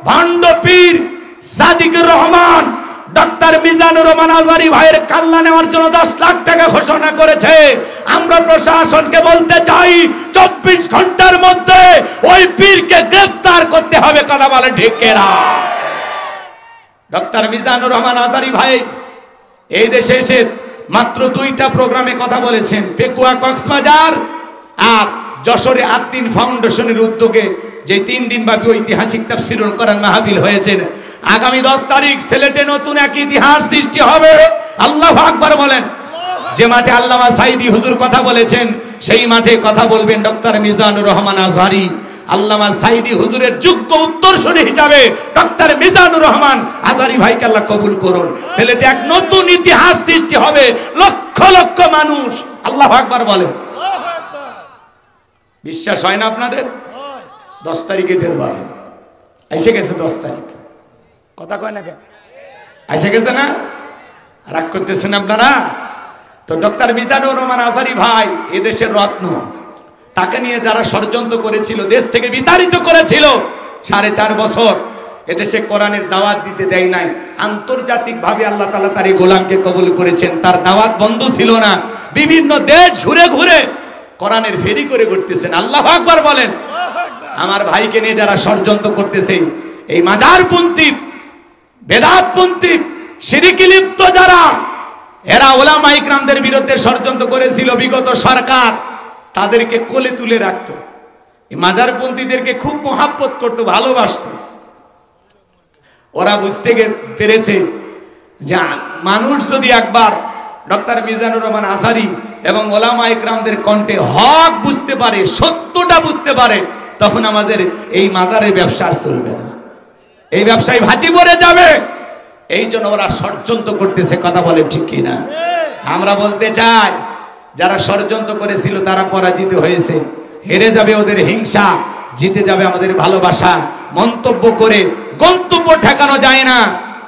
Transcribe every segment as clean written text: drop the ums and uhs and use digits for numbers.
ভান্ডপীর Sadiqur Rahman doctor Mizanur Rahman Azhari ভাইয়ের কাল্লা নেওয়ার জন্য 10 লাখ টাকা ঘোষণা করেছে। আমরা প্রশাসনকে বলতে চাই 24 ঘন্টার মধ্যে ওই পীরকে গ্রেফতার করতে হবে। কথা বলেন ঠিক কিনা? ডক্টর মিজানুর রহমান আজারি ভাই এই দেশে এসে মাত্র 2টা প্রোগ্রামে কথা বলেছেন, পেকুয়া কক্সবাজার আর যশোরে আদ্দিন ফাউন্ডেশনের উদ্যোগে যে 3 দিন ব্যাপী ঐতিহাসিক তাফসীরুল কোরআন মাহফিল হয়েছে। আগামী 10 তারিখ সিলেটে নতুন এক ইতিহাস সৃষ্টি হবে। আল্লাহু আকবার বলেন। যে মাঠে আল্লামা সাঈদী হুজুর কথা বলেছেন সেই মাঠে কথা বলবেন ডক্টর মিজানুর রহমান আজহারি। আল্লামা সাঈদী হুজুরের যোগ্য উত্তরসূরি হিসাবে ডক্টর মিজানুর রহমান আজহারি ভাইকে আল্লাহ কবুল করুন। সিলেটে এক নতুন ইতিহাস সৃষ্টি হবে, লক্ষ লক্ষ মানুষ। আল্লাহু আকবার বলেন। বিশ্বাস হয় না আপনাদের? 10 তারিখে বের হবে, এসে গেছে 10 তারিখ। কথা কয় না কেন? এসে গেছে না? রাগ করতেছেন আপনারা? তো ডক্টর মিজানুর রহমান আজহারি ভাই এদেশের রত্ন। তাকে নিয়ে যারা ষড়যন্ত্র করেছিল, দেশ থেকে বিতাড়িত করেছিল, 4.5 বছর এদেশে কোরআনের দাওয়াত দিতে দেয় নাই। আন্তর্জাতিকভাবে আল্লাহ তাআলা তার এই গোলামকে কবুল করেছেন। তার দাওয়াত বন্ধ ছিল না। বিভিন্ন দেশ ঘুরে ঘুরে কোরআনের ফেরি করে ঘুরতেছেন। আল্লাহু আকবার বলেন। আমার ভাইকে নিয়ে যারা ষড়যন্ত্র করতেছে, এই মাজারপন্থী, বেদাতপন্থী, শিরকে লিপ্ত যারা, এরা ওলামা ইকরামদের বিরুদ্ধে ষড়যন্ত্র করেছিল। বিগত সরকার তাদেরকে কোলে তুলে রাখতো, এই মাজারপন্থীদেরকে খুব মহাব্বত করতো, ভালোবাসতো। ওরা বুঝতে পেরেছে যে মানুষ যদি একবার ডক্টর মিজানুর রহমান আজহারি এবং ওলামা ইকরামদের কণ্ঠে হক বুঝতে পারে, সত্যটা বুঝতে পারে, তখন আমাদের এই মাজারের ব্যবসা আর চলবে না, এই ব্যবসায় ভাটি পড়ে যাবে। এই জন্য ওরা ষড়যন্ত্র করতেছে। কথা বলে ঠিক কিনা? আমরা বলতে চাই যারা ষড়যন্ত্র করেছিল তারা পরাজিত হয়েছে। হেরে যাবে ওদের হিংসা, জিতে যাবে আমাদের ভালোবাসা। মন্তব্য করে গন্তব্য ঠেকানো যায় না।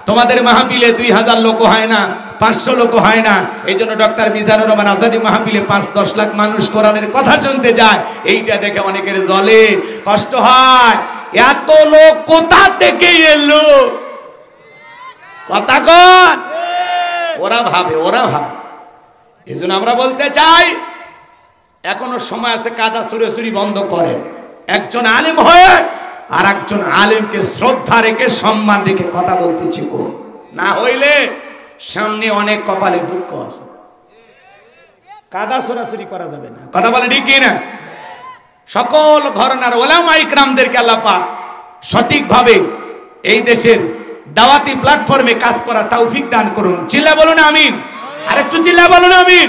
তোমাদের মাহফিলে 2000 লোক হয় না, 500 লোক হয় না। এই জন্য ডক্টর মিজানুর রহমান আজহারি মাহফিলে 5-10 লাখ মানুষ কোরআনের কথা শুনতে যায়। এইটা দেখে অনেকের জ্বলে, কষ্ট হয়। এত লোক কোথা থেকে এলো? কথা কন। ওরা ভাবে। এই জন্য আমরা বলতে চাই এখনো সময় আছে, কাদা ছুড়াছুড়ি বন্ধ করেন। একজন আলেম হয়ে আর একজন আলেমকে শ্রদ্ধা রেখে, সম্মান রেখে কথা বলতেছি। কোন না হইলে সামনে অনেক কপালে দুঃখ আছে। কাদা ছুড়াছুড়ি করা যাবে না। কথা বলে ঠিক কিনা? সকল ঘরানার ওলামা ইকরামদেরকে আল্লাহ পাক সঠিকভাবে এই দেশের দাওয়াতি প্ল্যাটফর্মে কাজ করা তৌফিক দান করুন। চিল্লা বলুন আমিন। আর একটু চিল্লা বলুন আমিন।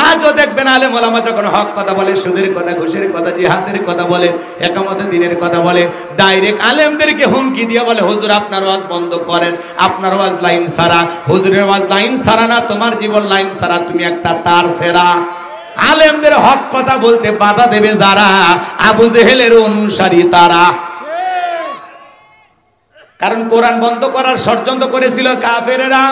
আজও দেখবেন আলেম ওলামা যখন হক কথা বলে, সুদের কথা, ঘুষের কথা, জিহাদের কথা বলে, একামতে দিনের কথা বলে, ডাইরেক্ট আলেমদেরকে হুমকি দিয়ে বলে, হুজুর আপনার ওয়াজ বন্ধ করেন, আপনার ওয়াজ লাইন সারা। হুজুরের ওয়াজ লাইন সারা না, তোমার জীবন লাইন সারা, তুমি একটা তার সেরা। আলেমদের হক কথা বলতে বাধা দেবে যারা, আবু জেহেলের অনুসারী তারা। কারণ কোরআন বন্ধ করার ষড়যন্ত্র করেছিল কাফেরেরা।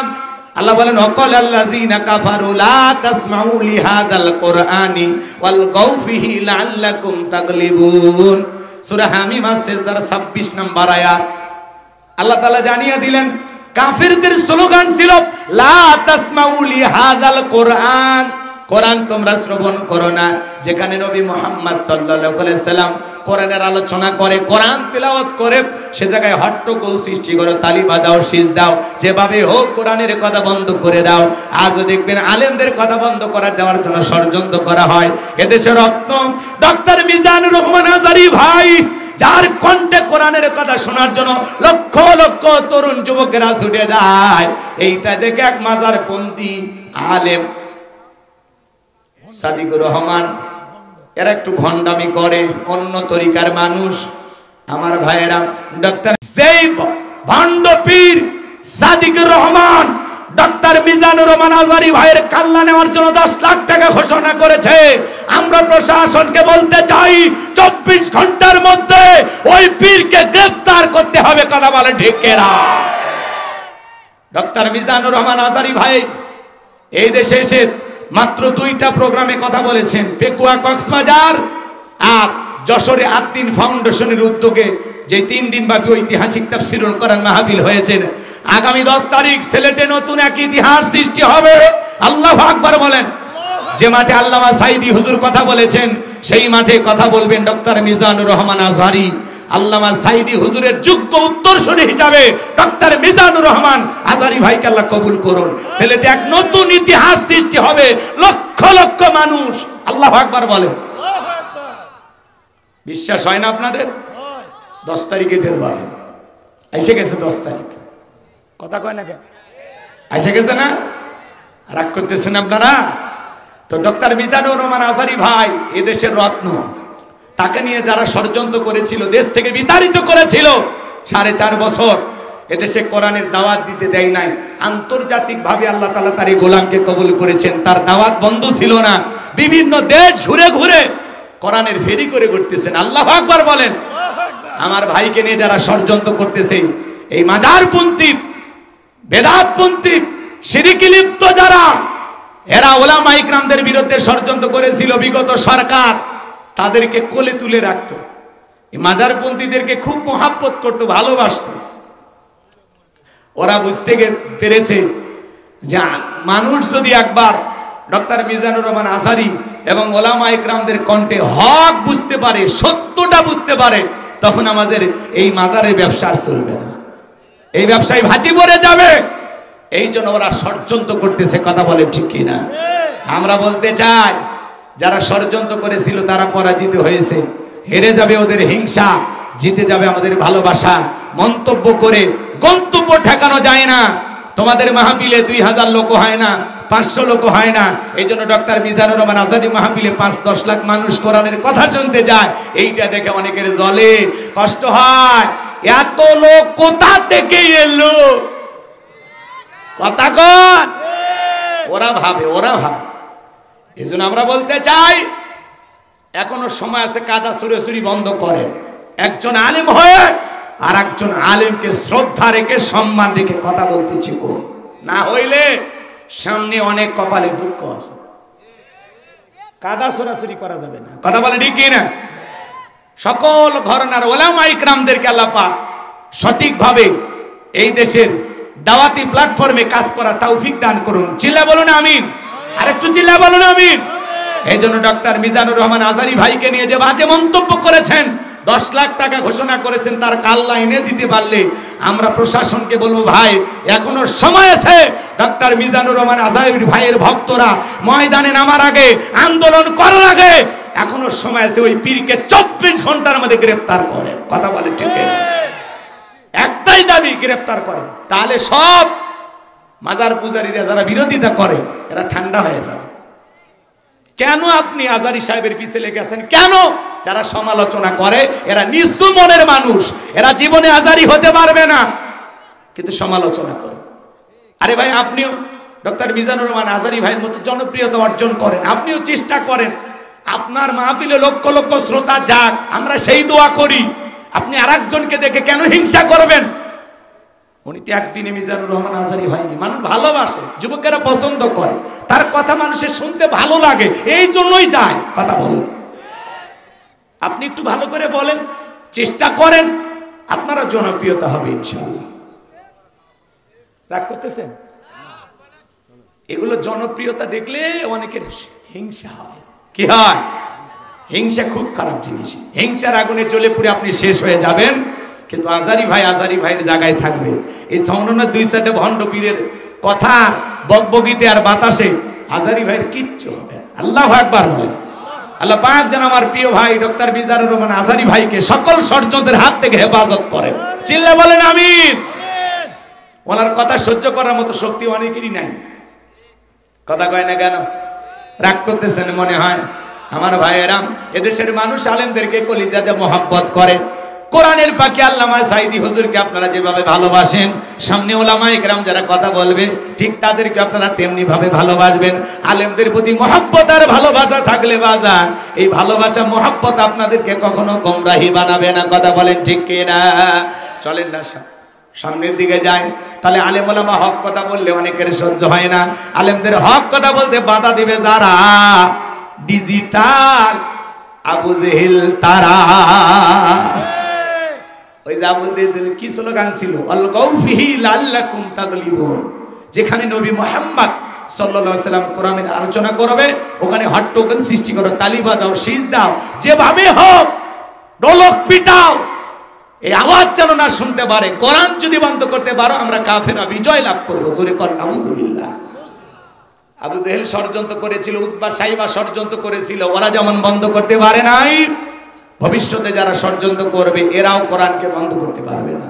আল্লাহ বলেন, ওয়াকাল আল্লাযীনা কাফারু লা তাসমাউ লিহাযাল কুরআনি ওয়ালগাউ ফিহি লাআল্লাকুম তাগলিবুন। সূরা হামিম সেজদার 26 নম্বর আয়াত। আল্লাহ তাআলা জানিয়ে দিলেন কাফেরদের স্লোগান ছিল লা তাসমাউ লিহাযাল কুরআন, কোরআন তোমরা শ্রবণ করো না। যেখানে নবী মুহাম্মদ সাল্লাল্লাহু আলাইহি সাল্লাম কোরআনের আলোচনা করে, কোরআন তেলাওয়াত করে, সে জায়গায় হট্টগোল সৃষ্টি করো, তালি বাজাও, সিজ দাও, যেভাবে হোক কোরআনের কথা বন্ধ করে দাও। আজও দেখবেন আলেমদের কথা বন্ধ করার দেওয়ার জন্য ষড়যন্ত্র করা হয়। এদেশের রত্ন ডক্টর মিজানুর রহমান আজহারি ভাই, যার কণ্ঠে কোরআনের কথা শোনার জন্য লক্ষ লক্ষ তরুণ যুবকেরা ছুটে যায়, এইটা দেখে এক মাজারপন্থী আলেম সাদিকুর রহমান, এরা একটু ভণ্ডামি করে, অন্য তরিকার মানুষ। আমার ভাইয়েরা, ডক্টর ভান্ডপীর সাদিকুর রহমান ডক্টর মিজানুর রহমান আজহারি ভাইয়ের কাল্লা নেওয়ার জন্য 10 লাখ টাকা ঘোষণা করেছে। আমরা প্রশাসনকে বলতে চাই 24 ঘন্টার মধ্যে ওই পীরকে গ্রেফতার করতে হবে। কথা বলেন ঠিক কিনা? ডক্টর মিজানুর রহমান আজারি ভাই এই দেশে এসে মাত্র 2টা প্রোগ্রামে কথা বলেছেন, পেকুয়া কক্সবাজার আর যশোরে আদ্দিন ফাউন্ডেশনের উদ্যোগে যে 3 দিন ব্যাপী ঐতিহাসিক তাফসীরুল কোরআন মাহফিল হয়েছে। আগামী 10 তারিখ সিলেটে নতুন এক ইতিহাস সৃষ্টি হবে। আল্লাহু আকবার বলেন। যে মাঠে আল্লামা সাঈদী হুজুর কথা বলেছেন সেই মাঠে কথা বলবেন ডক্টর মিজানুর রহমান আজহারি। আল্লামা সাঈদী হুজুরের যোগ্য উত্তরসূরি হিসাবে ডক্টর মিজানুর রহমান আজহারি ভাইকে আল্লাহ কবুল করুন। সিলেটে এক নতুন ইতিহাস সৃষ্টি হবে, লক্ষ লক্ষ মানুষ। আল্লাহু আকবার বলেন। বিশ্বাস হয় না আপনাদের? 10 তারিখে বের হবে, এসে গেছে 10 তারিখ। কথা কয় না কেন? এসে গেছে না? রাগ করতেছেন আপনারা? তো ডক্টর মিজানুর রহমান আজহারি ভাই এদেশের রত্ন, তাকে নিয়ে যারা ষড়যন্ত্র করেছিল, দেশ থেকে বিতাড়িত করেছিল, 4.5 বছর এদেশে কোরআনের দাওয়াত দিতে দেয় নাই। আন্তর্জাতিকভাবে আল্লাহ তাআলা তার এই গোলামকে কবুল করেছেন, তার দাওয়াত বন্ধ ছিল না। বিভিন্ন দেশ ঘুরে ঘুরে কোরআনের ফেরি করে ঘুরতেছেন। আল্লাহু আকবার বলেন। আমার ভাইকে নিয়ে যারা ষড়যন্ত্র করতেছে, এই মাজারপন্থী, বেদাতপন্থী, শিরকে লিপ্ত যারা, এরা ওলামা ইকরামদের বিরুদ্ধে ষড়যন্ত্র করেছিল। বিগত সরকার তাদেরকে কোলে তুলে রাখতো, এই মাজারপন্থীদেরকে খুব মহাব্বত করতো, ভালোবাসতো। ওরা বুঝতে পেরেছে যে মানুষ যদি একবার ডক্টর মিজানুর রহমান আজহারি এবং ওলামা ইকরামদের কণ্ঠে হক বুঝতে পারে, সত্যটা বুঝতে পারে, তখন আমাদের এই মাজারের ব্যবসা আর চলবে না, এই ব্যবসায় ভাটি পড়ে যাবে। এই জন্য ওরা ষড়যন্ত্র করতেছে। কথা বলে ঠিক কিনা? আমরা বলতে চাই, যারা ষড়যন্ত্র করেছিল তারা পরাজিত হয়েছে, হেরে যাবে ওদের হিংসা, জিতে যাবে আমাদের ভালোবাসা। মন্তব্য করে গন্তব্য ঠেকানো যায় না। তোমাদের মাহফিলে 2000 লোক হয় না, 500 লোক হয় না। এই জন্য ডক্টর মিজানুর রহমান আজহারি মাহফিলে 5-10 লাখ মানুষ কোরআনের কথা শুনতে যায়। এইটা দেখে অনেকের জ্বলে, কষ্ট হয়। এত লোক কোথা থেকে এলো? কথা কন। ওরা ভাবে। এই জন্য আমরা বলতে চাই, এখনো সময় আছে, কাদা ছুড়াছুড়ি বন্ধ করেন। একজন আলেম হয়ে আর একজন আলেমকে শ্রদ্ধা রেখে, সম্মান রেখে কথা বলতেছি কোন, না হইলে সামনে অনেক কপালে দুঃখ আছে। কাদা ছুড়াছুড়ি করা যাবে না। কথা বলে ঠিক কি না? সকল ঘরানার ওলামা ইকরামদেরকে আল্লাহ পাক সঠিকভাবে এই দেশের দাওয়াতি প্ল্যাটফর্মে কাজ করা তৌফিক দান করুন। চিল্লা বলুন আমিন। আরেকটু চিল্লা বলুন আমিন। এই জন্য ডক্টর মিজানুর রহমান আজহারি ভাইকে নিয়ে যে বাজে মন্তব্য করেছেন, 10 লাখ টাকা ঘোষণা করেছেন, তার কাল্লা এনে দিতে পারলে আমরা প্রশাসনকে বলবো, ভাই এখনো সময় আছে। ডক্টর মিজানুর রহমান আজহারি ভাইয়ের ভক্তরা ময়দানে নামার আগে, আন্দোলন করার আগে এখনো সময় আছে। ওই পীরকে 24 ঘন্টার মধ্যে গ্রেফতার করেন। কথা বলে ঠিক না? একটাই দাবি, গ্রেফতার করেন। তাহলে সব মাজার পূজারীরা যারা বিরোধিতা করে এরা ঠান্ডা হয়ে যাবে। কেন আপনি আজহারি সাহেবের পিছে লেগে আছেন? কেন? যারা সমালোচনা করে এরা নিচু মনের মানুষ, এরা জীবনে আজহারি হতে পারবে না, কিন্তু সমালোচনা করে। আরে ভাই, আপনিও ডক্টর মিজানুর রহমান আজহারি ভাইয়ের মতো জনপ্রিয়তা অর্জন করেন, আপনিও চেষ্টা করেন। আপনার মাহফিলে লক্ষ লক্ষ শ্রোতা যাক, আমরা সেই দোয়া করি। আপনি আরেকজনকে দেখে কেন হিংসা করবেন? উনি তো একদিনে মিজানুর রহমান আজহারি হয়নি। মানুষ ভালোবাসে, যুবকেরা পছন্দ করে, তার কথা মানুষের শুনতে ভালো লাগে, এই জন্যই যায়। কথা বলেন। আপনি একটু ভালো করে বলেন, চেষ্টা করেন, আপনারা জনপ্রিয়তা হবে ইনশাআল্লাহ। রাগ করতেছেন? এগুলো জনপ্রিয়তা দেখলে অনেকের হিংসা হয়। কি হয়? হিংসা খুব খারাপ জিনিস। হিংসার আগুনে জ্বলে পুড়ে আপনি শেষ হয়ে যাবেন, কিন্তু আজহারি ভাইয়ের জায়গায় থাকবে। এই ধর্মনাথ 2-4টা ভণ্ড পীরের কথা বকবকিতে আর বাতাসে আজহারি ভাইয়ের কিচ্ছু হবে। আল্লাহু আকবার বলেন। আল্লাহ পাক যেন আমার প্রিয় ভাই ডক্টর মিজানুর রহমান আজহারি ভাইকে সকল ষড়যন্ত্রের হাত থেকে হেফাজত করেন। চিল্লা বলেন আমিন। ওনার কথা সহ্য করার মতো শক্তি অনেকেরই নাই। কথা কয় না কেন? রাগ করতেছেন মনে হয়। আমার ভাইয়েরা, এদেশের মানুষ আলেমদেরকে কলিজাতে মহব্বত করে। কোরআনের পাখি আল্লামা সাঈদী হুজুরকে আপনারা যেভাবে ভালোবাসেন, সামনে ওলামা ইকরাম যারা কথা বলবে ঠিক তাদেরকে আপনারা তেমনি ভাবে ভালোবাসবেন। আলেমদের প্রতি মহব্বত আর ভালোবাসা থাকলে বাজান, এই ভালোবাসা মহব্বত আপনাদেরকে কখনো গোমরাহি বানাবে না। কথা বলেন ঠিক কিনা? চলেন না সামনের দিকে যায়। তাহলে আলেম ওলামা হক কথা বললে অনেকের সহ্য হয় না। আলেমদের হক কথা বলতে বাধা দিবে যারা, ডিজিটাল আবু জেহেল তারা। ওই যে আবু জেহেল কি স্লোগান ছিল, আল গাউফিহি লাল্লাকুম তাগলিবুন। যেখানে নবী মুহাম্মদ সাল্লাল্লাহু আলাইহি সাল্লাম কোরআনের আলোচনা করবে, ওখানে হট্টগোল সৃষ্টি করো, তালি বাজাও, শীষ দাও, যেভাবে হোক ঢোলক পিটাও, এই আওয়াজ যেন না শুনতে পারে। কোরআন যদি বন্ধ করতে পারো, আমরা কাফেররা বিজয় লাভ করবো। জোরে কর নাউজুবিল্লাহ। আবু জেহেল ষড়যন্ত্র করেছিল, উতবা সাইবা ষড়যন্ত্র করেছিল, ওরা যেমন বন্ধ করতে পারে নাই, ভবিষ্যতে যারা ষড়যন্ত্র করবে এরাও কোরআনকে বন্ধ করতে পারবে না।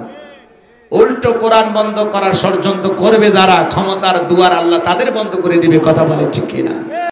উল্টো কোরআন বন্ধ করার ষড়যন্ত্র করবে যারা, ক্ষমতার দুয়ার আল্লাহ তাদের বন্ধ করে দিবে। কথা বলে ঠিক কিনা?